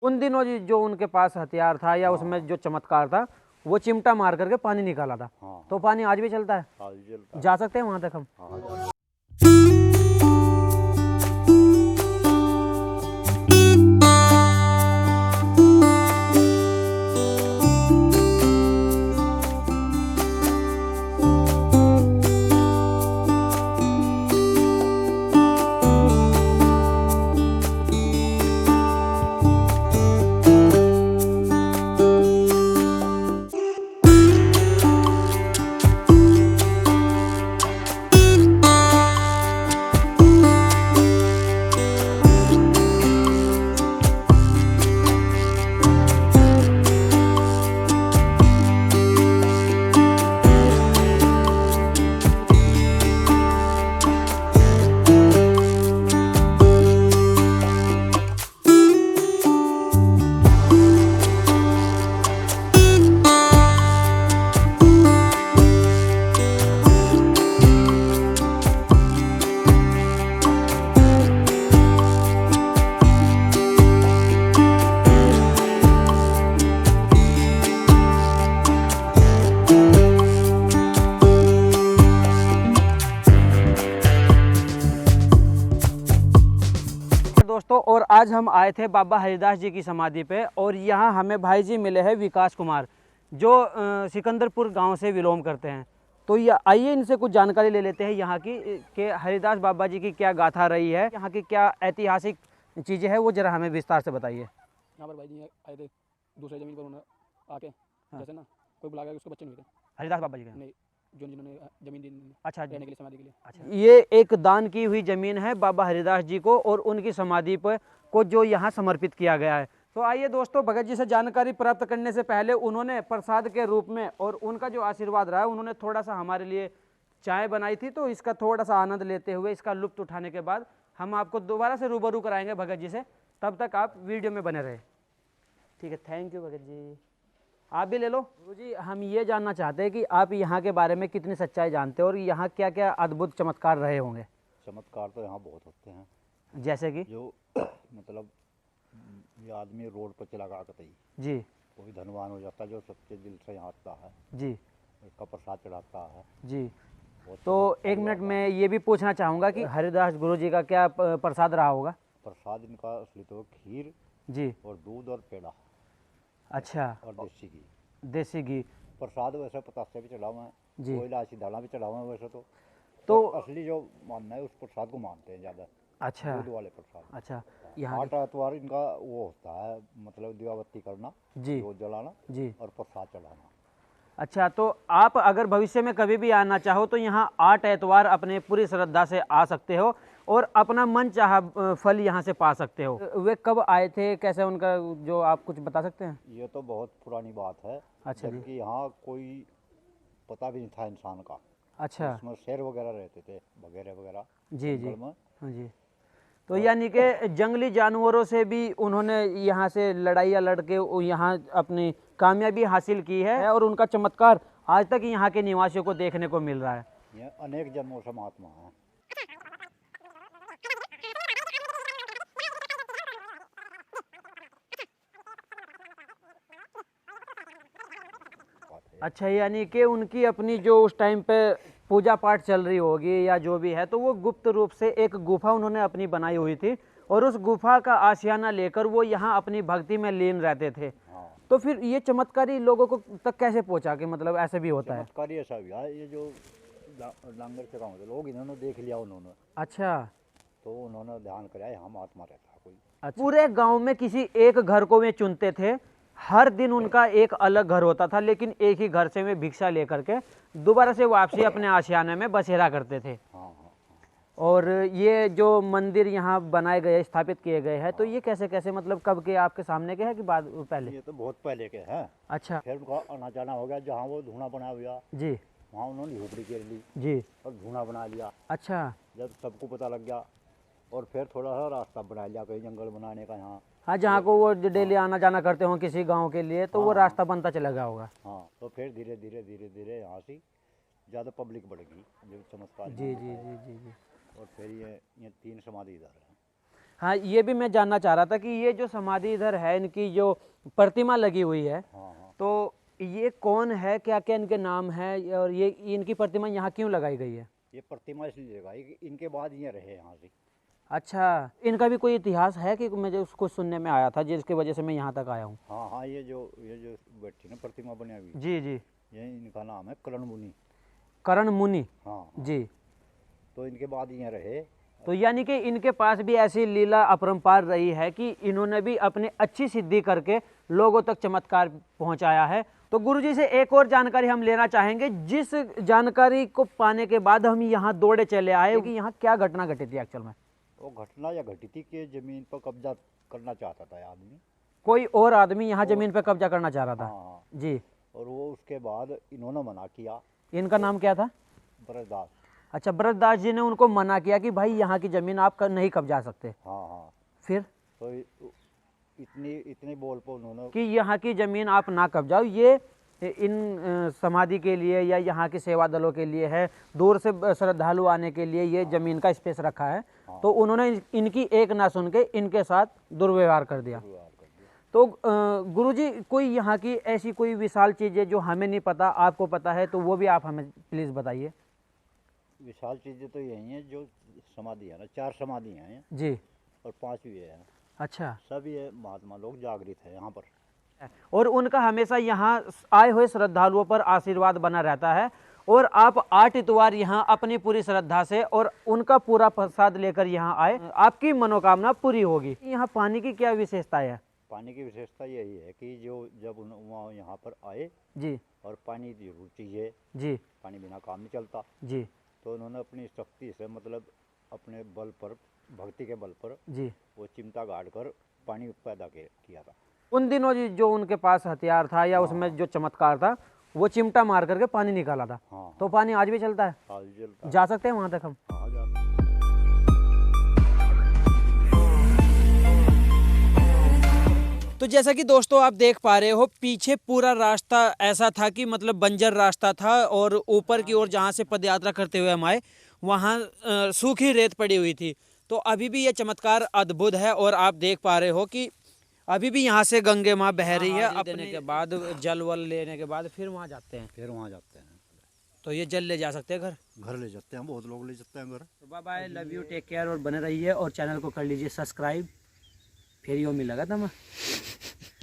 उन दिनों जो उनके पास हथियार था या उसमें जो चमत्कार था, वो चिमटा मार करके पानी निकाला था। तो पानी आज भी चलता है, आज भी चलता है। जा सकते हैं वहां तक हम? दोस्तों, और आज हम आए थे बाबा हरिदास जी की समाधि पे, और यहाँ हमें भाई जी मिले हैं विकास कुमार, जो सिकंदरपुर गांव से बिलोंग करते हैं। तो ये आइए इनसे कुछ जानकारी ले लेते हैं यहाँ की, कि हरिदास बाबा जी की क्या गाथा रही है, यहाँ की क्या ऐतिहासिक चीज़ें हैं, वो जरा हमें विस्तार से बताइए। यहाँ पर भाई जी आए थे दूसरे ज़मीन पर, उन्होंने आके जैसे ना कोई बुला गया, उसको बच्चे नहीं हुए थे। हरिदास बाबा जी के? नहीं, जो जिन्होंने ज़मीन दी अच्छा, रहने के लिए, समाधि के लिए। अच्छा, ये एक दान की हुई ज़मीन है बाबा हरिदास जी को, और उनकी समाधि पर को जो यहाँ समर्पित किया गया है। तो आइए दोस्तों, भगत जी से जानकारी प्राप्त करने से पहले उन्होंने प्रसाद के रूप में, और उनका जो आशीर्वाद रहा है, उन्होंने थोड़ा सा हमारे लिए चाय बनाई थी, तो इसका थोड़ा सा आनंद लेते हुए, इसका लुत्फ उठाने के बाद हम आपको दोबारा से रूबरू कराएंगे भगत जी से। तब तक आप वीडियो में बने रहे। ठीक है, थैंक यू भगत जी। आप भी ले लो। गुरुजी, हम ये जानना चाहते हैं कि आप यहाँ के बारे में कितनी सच्चाई जानते हो, और यहाँ क्या क्या अद्भुत चमत्कार रहे होंगे? चमत्कार तो यहाँ बहुत होते हैं। जैसे कि जो मतलब ये आदमी रोड पर चला करते ही जी, कोई धनवान हो जाता है, जो सच्चे दिल से यहाँ आता है जी, उसका प्रसाद चढ़ाता है। जी। बहुत तो एक मिनट में ये भी पूछना चाहूँगा कि हरिदास गुरु जी का क्या प्रसाद रहा होगा? प्रसाद इनका असली तो खीर जी, और दूध और पेड़ा अच्छा, और देसी घी। देसी घी। प्रसाद वैसे पतासे भी चढ़ा हुआ है, जी। वो इलायची दाना भी चढ़ा हुआ है वैसे तो तो असली जो मानना है उस प्रसाद को मानते हैं ज़्यादा, अच्छा, दूध वाले प्रसाद। अच्छा, यहाँ 8 एतवार इनका वो होता है, मतलब दिवाबत्ती करना, जी, दूध जलाना जी। और प्रसाद चढ़ाना। अच्छा, तो आप अगर भविष्य में कभी भी आना चाहो तो यहाँ 8 एतवार अपने पूरी श्रद्धा से आ सकते हो, और अपना मन चाहा फल यहाँ से पा सकते हो। वे कब आए थे, कैसे उनका, जो आप कुछ बता सकते हैं? ये तो बहुत पुरानी बात है। अच्छा जी। जबकि यहाँ कोई पता भी नहीं था इंसान का। अच्छा, इसमें शेर वगैरह रहते थे, वगैरह वगैरह जी, जी, जंगल में। हाँ जी। तो यानी कि जंगली जानवरों से भी उन्होंने यहाँ से लड़ाइयाँ लड़ के यहाँ अपनी कामयाबी हासिल की है, और उनका चमत्कार आज तक यहाँ के निवासियों को देखने को मिल रहा है। ये अनेक जन्मों से महात्मा हैं। अच्छा, यानी कि उनकी अपनी जो उस टाइम पे पूजा पाठ चल रही होगी या जो भी है, तो वो गुप्त रूप से एक गुफा उन्होंने अपनी बनाई हुई थी, और उस गुफा का आशियाना लेकर वो यहाँ अपनी भक्ति में लीन रहते थे। हाँ। तो फिर ये चमत्कारी लोगों को तक कैसे पहुँचा कि मतलब ऐसे भी होता है? चमत्कारी ऐसा भी है, ये जो डांगर से गाँव के लोग इन्होंने देख लिया उन्होंने, अच्छा, तो उन्होंने ध्यान कराया यहाँ महात्मा रहता है कोई। अच्छा। पूरे गांव में किसी एक घर को वे चुनते थे, हर दिन उनका एक अलग घर होता था, लेकिन एक ही घर से वे भिक्षा लेकर के दोबारा से वापसी अपने आशियाने में बसेरा करते थे। हाँ हाँ हाँ। और ये जो मंदिर यहाँ बनाए गए, स्थापित किए गए हैं, तो ये कैसे कैसे, मतलब कब के, आपके सामने के हैं कि बाद पहले? ये तो बहुत पहले के हैं। अच्छा, फिर उनका आना जाना हो गया, जहाँ वो धूना बना हुआ जी, वहाँ उन्होंने झोपड़ी घेर ली जी, और धूना बना लिया। अच्छा, जब सबको पता लग गया, और फिर थोड़ा सा रास्ता बना लिया कहीं जंगल बनाने का यहाँ। हाँ, जहाँ को वो डेली आना जाना करते हो किसी गांव के लिए, तो वो हाँ, रास्ता बनता चला गया होगा। हाँ, तो फिर धीरे धीरे धीरे धीरे यहाँ से ज़्यादा पब्लिक बढ़ गई, जो चमत्कार जी, यहाँ जी, होता है। जी, जी, जी। और फिर ये 3 समाधि इधर है। हाँ, ये भी मैं जानना चाह रहा था कि ये जो समाधि इधर है, इनकी जो प्रतिमा लगी हुई है, हाँ हाँ। तो ये कौन है, क्या क्या इनके नाम है, और ये इनकी प्रतिमा यहाँ क्यों लगाई गई है? ये प्रतिमा इसलिए लगाई कि इनके बाद ये रहे यहाँ से। अच्छा, इनका भी कोई इतिहास है कि मुझे उसको सुनने में आया था जिसकी वजह से मैं यहाँ तक आया हूँ? हाँ हाँ, ये जो बैठी ना प्रतिमा बनी हुई, जी जी। ये इनका नाम है करण मुनि। करण मुनि। हाँ जी। तो इनके बाद ये रहे। तो यानी कि इनके पास भी ऐसी लीला अपरंपार रही है कि इन्होंने भी अपनी अच्छी सिद्धि करके लोगों तक चमत्कार पहुंचाया है। तो गुरुजी से एक और जानकारी हम लेना चाहेंगे, जिस जानकारी को पाने के बाद हम यहाँ दौड़े चले आए कि यहाँ क्या घटना घटी थी एक्चुअल में? वो घटना यह घटी थी कि जमीन पर कब्जा करना चाहता था आदमी। कोई और आदमी यहाँ जमीन पर कब्जा करना चाह रहा था? हाँ जी। और वो उसके बाद इन्होंने मना किया। इनका नाम क्या था? ब्रजदास। अच्छा, ब्रजदास जी ने उनको मना किया कि भाई यहाँ की जमीन आप नहीं कब्जा सकते। हाँ हाँ। फिर तो इतनी बोल पर उन्होंने कि यहाँ की ज़मीन आप ना कब्जाओ, ये इन समाधि के लिए या यहाँ के सेवा दलों के लिए है, दूर से श्रद्धालु आने के लिए ये ज़मीन का स्पेस रखा है। तो उन्होंने इनकी एक ना सुन के इनके साथ दुर्व्यवहार कर दिया। तो गुरुजी, कोई यहाँ की ऐसी कोई विशाल चीज़ें जो हमें नहीं पता, आपको पता है, तो वो भी आप हमें प्लीज़ बताइए। विशाल चीज़ें तो यही हैं जो समाधि है ना, 4 समाधियाँ हैं जी। और 5 भी है। अच्छा। सब ये महात्मा लोग जागृत है यहाँ पर, और उनका हमेशा यहाँ आए हुए श्रद्धालुओं पर आशीर्वाद बना रहता है। और आप 8 इतवार यहाँ अपनी पूरी श्रद्धा से और उनका पूरा प्रसाद लेकर यहाँ आए, आपकी मनोकामना पूरी होगी। यहाँ पानी की क्या विशेषता है? पानी की विशेषता यही है कि जो जब वहाँ यहाँ पर आए जी और पानी जरूर चाहिए, जी पानी बिना काम नहीं चलता, जी तो उन्होंने अपनी शक्ति से, मतलब अपने बल पर, भक्ति के बल पर जी वो चिमटा गाड़ कर पानी पैदा किया था। उन दिनों जो उनके पास हथियार था या उसमें जो चमत्कार था, वो चिमटा मार करके पानी निकाला था। हाँ तो पानी आज भी चलता है? आज चलता है। जा सकते हैं वहाँ तक हम? हाँ जा। तो जैसा कि दोस्तों आप देख पा रहे हो, पीछे पूरा रास्ता ऐसा था कि मतलब बंजर रास्ता था, और ऊपर की ओर जहाँ से पदयात्रा करते हुए हम आए वहाँ सूखी रेत पड़ी हुई थी। तो अभी भी ये चमत्कार अद्भुत है, और आप देख पा रहे हो कि अभी भी यहाँ से गंगे माँ बह रही है। अपने के बाद जल वल लेने के बाद फिर वहाँ जाते हैं। फिर वहाँ जाते हैं, तो ये जल ले जा सकते हैं घर ले जाते हैं, बहुत लोग ले जाते हैं घर। तो bye bye, love you, take care, और बने रहिए, और चैनल को कर लीजिए सब्सक्राइब। फिर यो मिलेगा था मैं।